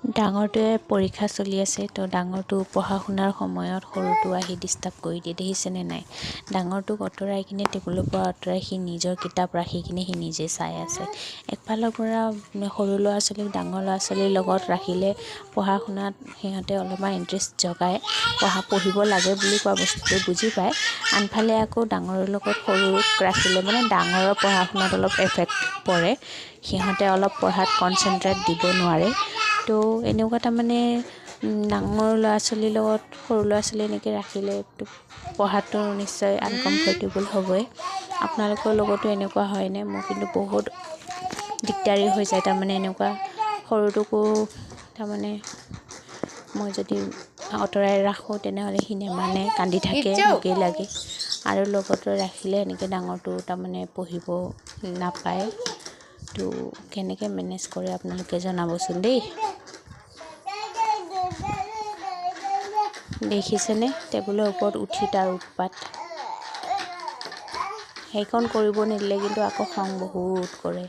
ডাঙৰটোৱে পৰীক্ষা চলি আছে তো ডাঙৰটো পঢ়া শুনাৰ সময়ত সৰুটো আহি ডিষ্টাৰ্ব কৰি দিয়ে দেখিছেনে নাই। ডাঙৰটোক আঁতৰাই কিনে টেবুলৰ পৰা আঁতৰাই সি নিজৰ কিতাপ ৰাখি কিনে সি নিজে চাই আছে। একফালৰ পৰা সৰু ল'ৰা ছোৱালীক ডাঙৰ ল'ৰা ছোৱালীৰ লগত ৰাখিলে পঢ়া শুনাত সিহঁতে অলপমান ইণ্টাৰেষ্ট জগায়, পঢ়িব লাগে বুলি কোৱা বস্তুটো বুজি পায়। আনফালে আকৌ ডাঙৰৰ লগত সৰুক ৰাখিলে মানে ডাঙৰৰ পঢ়া শুনাত অলপ এফেক্ট পৰে, সিহঁতে অলপ পঢ়াত কনচেনট্ৰেট দিব নোৱাৰে। তো এনেকুৱা তাৰমানে ডাঙৰ ল'ৰা ছোৱালীৰ লগত সৰু ল'ৰা ছোৱালী এনেকৈ ৰাখিলে পঢ়াটো নিশ্চয় আনকমফৰ্টেবল হ'বই। আপোনালোকৰ লগতো এনেকুৱা হয়নে? মোৰ কিন্তু বহুত দিগদাৰী হৈ যায়। তাৰমানে এনেকুৱা সৰুটোকো তাৰমানে মই যদি আঁতৰাই ৰাখোঁ তেনেহ'লে সি নেমানে, কান্দি থাকে, মোকেই লাগে। আৰু লগতে ৰাখিলে এনেকৈ ডাঙৰটো তাৰমানে পঢ়িব নাপায়। তো কেনেকৈ মেনেজ কৰে আপোনালোকে জনাবচোন দেই। দেখিছেনে টেবুলৰ ওপৰত উঠি তাৰ উৎপাত। সেইখন কৰিব নিদিলে কিন্তু আকৌ খং বহুত কৰে।